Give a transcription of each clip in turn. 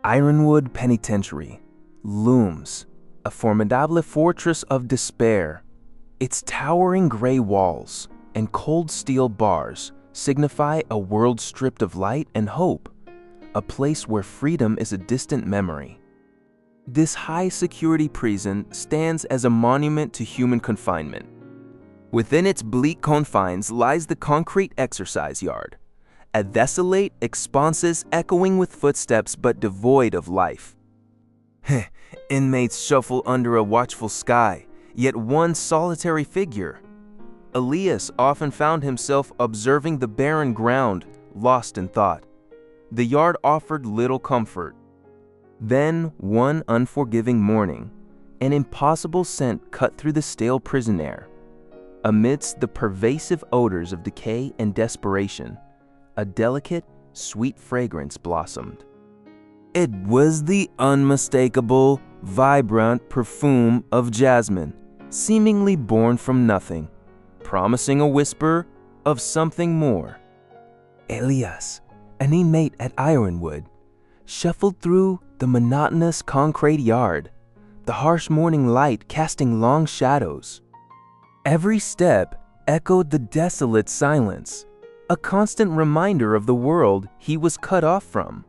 Ironwood Penitentiary looms, a formidable fortress of despair. Its towering gray walls and cold steel bars signify a world stripped of light and hope, a place where freedom is a distant memory. This high-security prison stands as a monument to human confinement. Within its bleak confines lies the concrete exercise yard, a desolate expanse echoing with footsteps but devoid of life. Inmates shuffle under a watchful sky, yet one solitary figure. Elias often found himself observing the barren ground, lost in thought. The yard offered little comfort. Then, one unforgiving morning, an impossible scent cut through the stale prison air. Amidst the pervasive odors of decay and desperation, a delicate, sweet fragrance blossomed. It was the unmistakable, vibrant perfume of jasmine, seemingly born from nothing, promising a whisper of something more. Elias, an inmate at Ironwood, shuffled through the monotonous concrete yard, the harsh morning light casting long shadows. Every step echoed the desolate silence, a constant reminder of the world he was cut off from.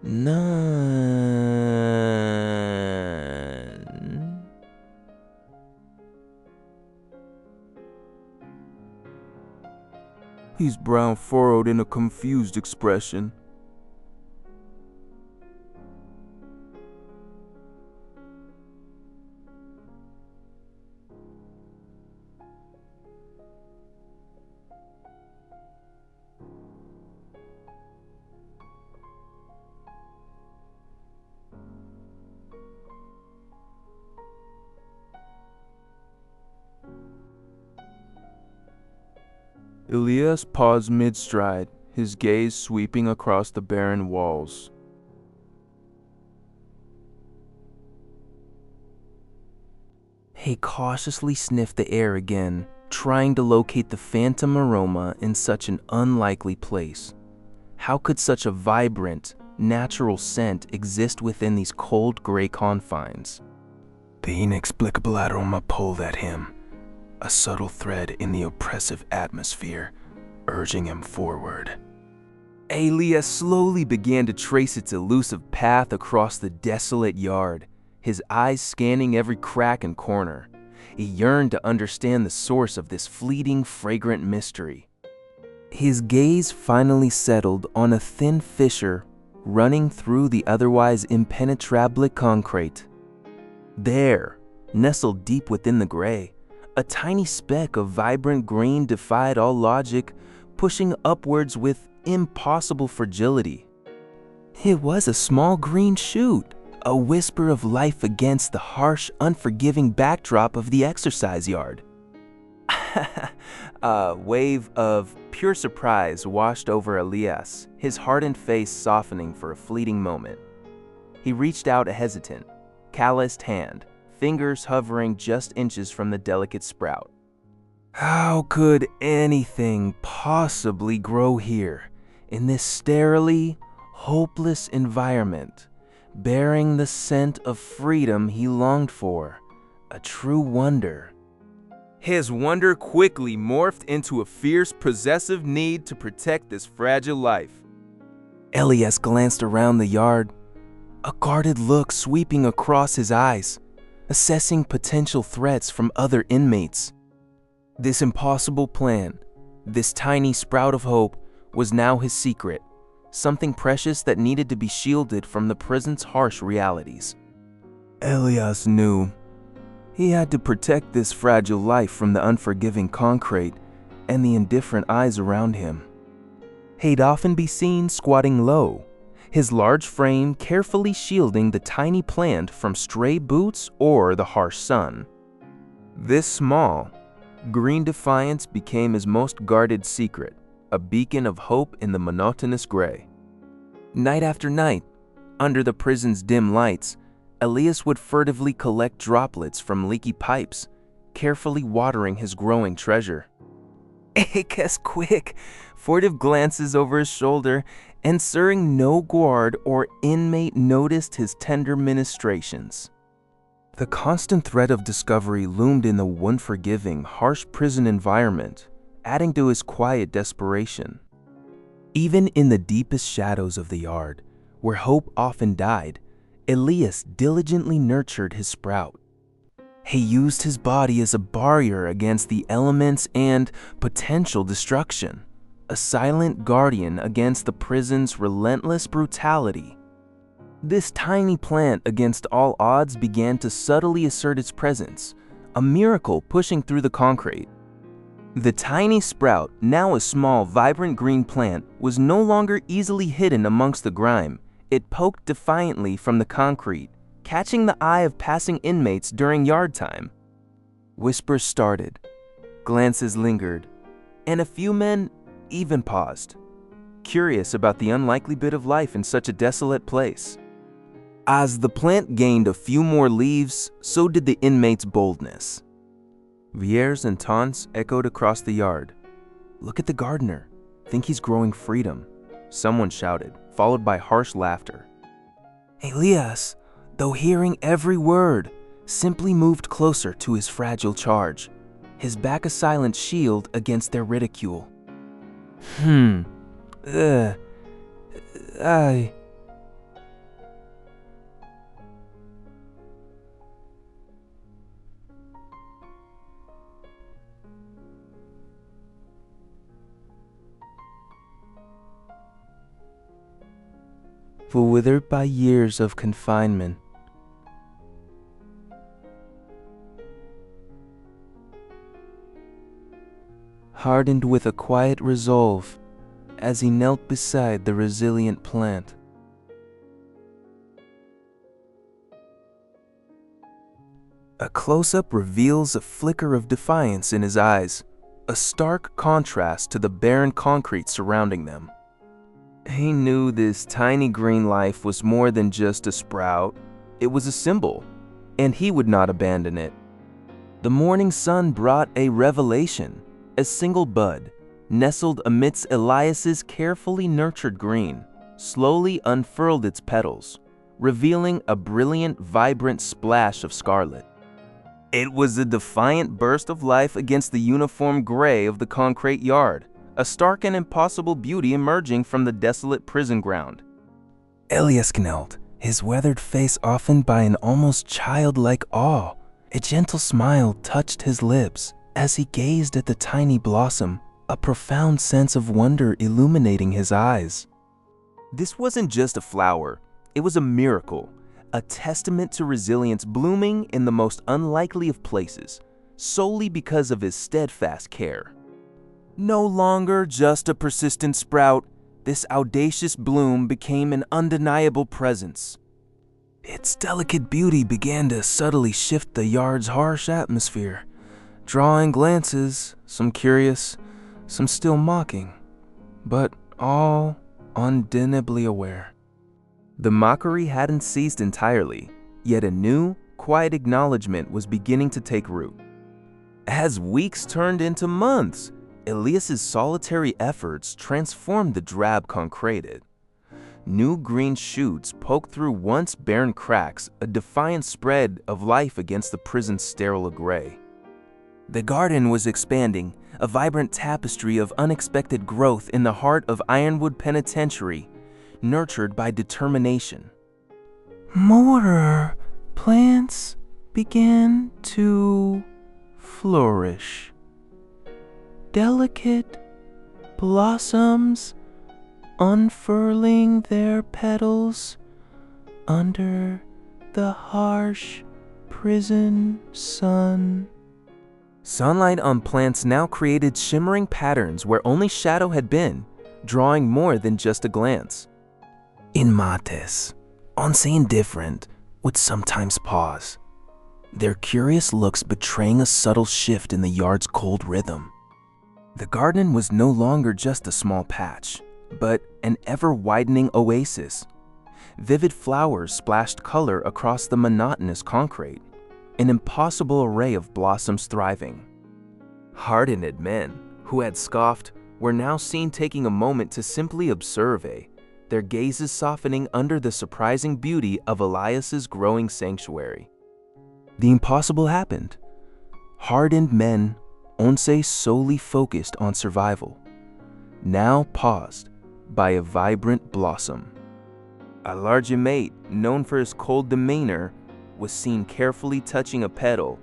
None. His brow furrowed in a confused expression. Elias paused mid-stride, his gaze sweeping across the barren walls. He cautiously sniffed the air again, trying to locate the phantom aroma in such an unlikely place. How could such a vibrant, natural scent exist within these cold gray confines? The inexplicable aroma pulled at him, a subtle thread in the oppressive atmosphere, urging him forward. Elias slowly began to trace its elusive path across the desolate yard, his eyes scanning every crack and corner. He yearned to understand the source of this fleeting, fragrant mystery. His gaze finally settled on a thin fissure running through the otherwise impenetrable concrete. There, nestled deep within the gray, a tiny speck of vibrant green defied all logic, pushing upwards with impossible fragility. It was a small green shoot, a whisper of life against the harsh, unforgiving backdrop of the exercise yard. A wave of pure surprise washed over Elias, his hardened face softening for a fleeting moment. He reached out a hesitant, calloused hand, fingers hovering just inches from the delicate sprout. How could anything possibly grow here, in this sterilely, hopeless environment, bearing the scent of freedom he longed for? A true wonder. His wonder quickly morphed into a fierce, possessive need to protect this fragile life. Elias glanced around the yard, a guarded look sweeping across his eyes, assessing potential threats from other inmates. This impossible plan, this tiny sprout of hope, was now his secret, something precious that needed to be shielded from the prison's harsh realities. Elias knew he had to protect this fragile life from the unforgiving concrete and the indifferent eyes around him. He'd often be seen squatting low, his large frame carefully shielding the tiny plant from stray boots or the harsh sun. This small, green defiance became his most guarded secret, a beacon of hope in the monotonous gray. Night after night, under the prison's dim lights, Elias would furtively collect droplets from leaky pipes, carefully watering his growing treasure. Guess quick, furtive glances over his shoulder, ensuring no guard or inmate noticed his tender ministrations. The constant threat of discovery loomed in the unforgiving, harsh prison environment, adding to his quiet desperation. Even in the deepest shadows of the yard, where hope often died, Elias diligently nurtured his sprout. He used his body as a barrier against the elements and potential destruction, a silent guardian against the prison's relentless brutality. This tiny plant, against all odds, began to subtly assert its presence, a miracle pushing through the concrete. The tiny sprout, now a small, vibrant green plant, was no longer easily hidden amongst the grime. It poked defiantly from the concrete, catching the eye of passing inmates during yard time. Whispers started, glances lingered, and a few men even paused, curious about the unlikely bit of life in such a desolate place. As the plant gained a few more leaves, so did the inmates' boldness. Vieres and taunts echoed across the yard. "Look at the gardener. Think he's growing freedom," someone shouted, followed by harsh laughter. Elias, though hearing every word, simply moved closer to his fragile charge, his back a silent shield against their ridicule. For withered by years of confinement, hardened with a quiet resolve as he knelt beside the resilient plant. A close-up reveals a flicker of defiance in his eyes, a stark contrast to the barren concrete surrounding them. He knew this tiny green life was more than just a sprout. It was a symbol, and he would not abandon it. The morning sun brought a revelation. A single bud, nestled amidst Elias's carefully nurtured green, slowly unfurled its petals, revealing a brilliant, vibrant splash of scarlet. It was a defiant burst of life against the uniform gray of the concrete yard, a stark and impossible beauty emerging from the desolate prison ground. Elias knelt, his weathered face softened by an almost childlike awe. A gentle smile touched his lips as he gazed at the tiny blossom, a profound sense of wonder illuminating his eyes. This wasn't just a flower, it was a miracle, a testament to resilience blooming in the most unlikely of places, solely because of his steadfast care. No longer just a persistent sprout, this audacious bloom became an undeniable presence. Its delicate beauty began to subtly shift the yard's harsh atmosphere, drawing glances, some curious, some still mocking, but all undeniably aware. The mockery hadn't ceased entirely, yet a new, quiet acknowledgement was beginning to take root. As weeks turned into months, Elias's solitary efforts transformed the drab concreted. New green shoots poked through once barren cracks, a defiant spread of life against the prison's sterile gray. The garden was expanding, a vibrant tapestry of unexpected growth in the heart of Ironwood Penitentiary, nurtured by determination. More plants began to flourish. Delicate blossoms unfurling their petals under the harsh prison sun. Sunlight on plants now created shimmering patterns where only shadow had been, drawing more than just a glance. Inmates, once indifferent, would sometimes pause, their curious looks betraying a subtle shift in the yard's cold rhythm. The garden was no longer just a small patch, but an ever-widening oasis. Vivid flowers splashed color across the monotonous concrete, an impossible array of blossoms thriving. Hardened men, who had scoffed, were now seen taking a moment to simply observe, their gazes softening under the surprising beauty of Elias's growing sanctuary. The impossible happened. Hardened men, once solely focused on survival, now paused by a vibrant blossom. A large inmate, known for his cold demeanor, was seen carefully touching a petal,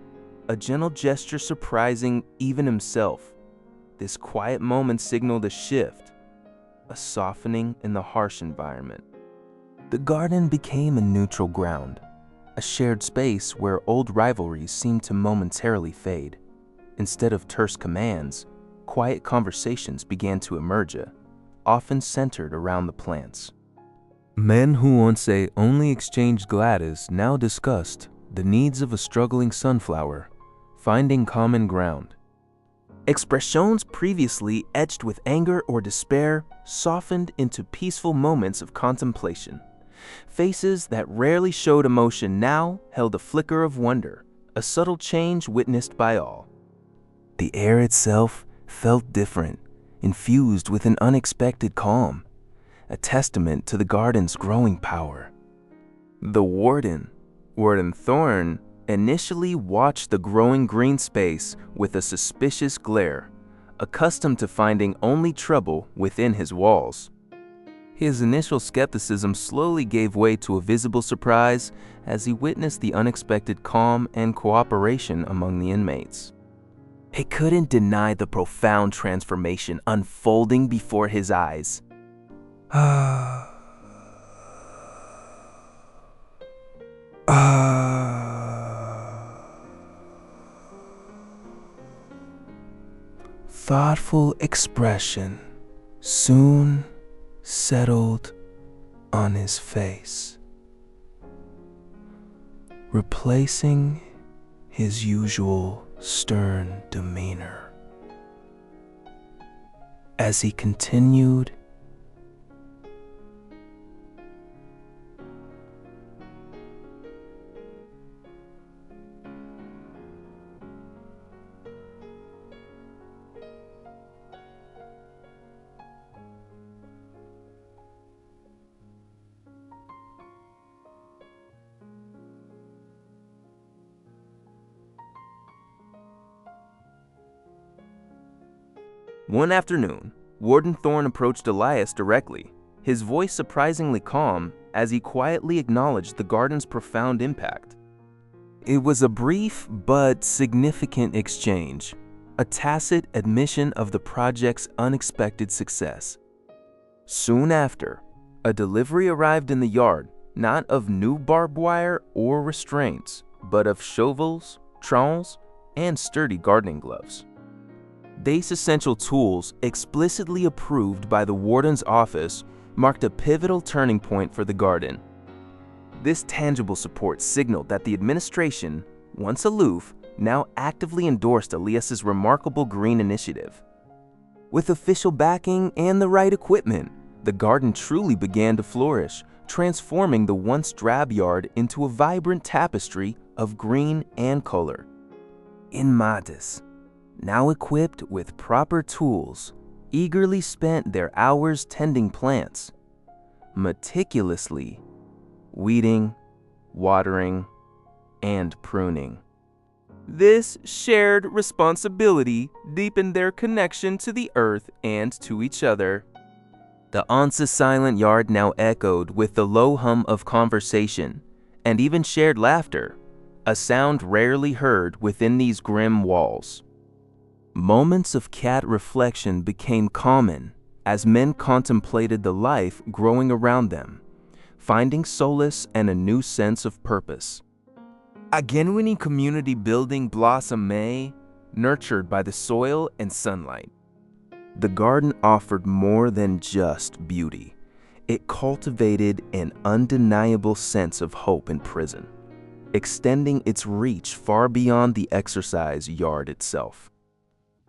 a gentle gesture surprising even himself. This quiet moment signaled a shift, a softening in the harsh environment. The garden became a neutral ground, a shared space where old rivalries seemed to momentarily fade. Instead of terse commands, quiet conversations began to emerge, often centered around the plants. Men who once only exchanged gladys now discussed the needs of a struggling sunflower, finding common ground. Expressions previously etched with anger or despair softened into peaceful moments of contemplation. Faces that rarely showed emotion now held a flicker of wonder, a subtle change witnessed by all. The air itself felt different, infused with an unexpected calm, a testament to the garden's growing power. The Warden Thorn, initially watched the growing green space with a suspicious glare, accustomed to finding only trouble within his walls. His initial skepticism slowly gave way to a visible surprise as he witnessed the unexpected calm and cooperation among the inmates. He couldn't deny the profound transformation unfolding before his eyes. Thoughtful expression soon settled on his face, replacing his usual stern demeanor. As he continued, one afternoon, Warden Thorn approached Elias directly, his voice surprisingly calm as he quietly acknowledged the garden's profound impact. It was a brief but significant exchange, a tacit admission of the project's unexpected success. Soon after, a delivery arrived in the yard, not of new barbed wire or restraints, but of shovels, trowels, and sturdy gardening gloves. These essential tools, explicitly approved by the warden's office, marked a pivotal turning point for the garden. This tangible support signaled that the administration, once aloof, now actively endorsed Elias's remarkable green initiative. With official backing and the right equipment, the garden truly began to flourish, transforming the once drab yard into a vibrant tapestry of green and color. Inmates, now equipped with proper tools, eagerly spent their hours tending plants, meticulously weeding, watering, and pruning. This shared responsibility deepened their connection to the earth and to each other. The once silent yard now echoed with the low hum of conversation and even shared laughter, a sound rarely heard within these grim walls. Moments of cat reflection became common as men contemplated the life growing around them, finding solace and a new sense of purpose. A genuine community building blossom nurtured by the soil and sunlight. The garden offered more than just beauty. It cultivated an undeniable sense of hope in prison, extending its reach far beyond the exercise yard itself.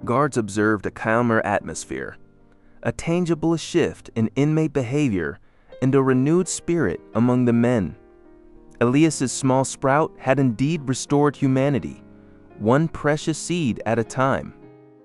Guards observed a calmer atmosphere, a tangible shift in inmate behavior, and a renewed spirit among the men. Elias's small sprout had indeed restored humanity, one precious seed at a time.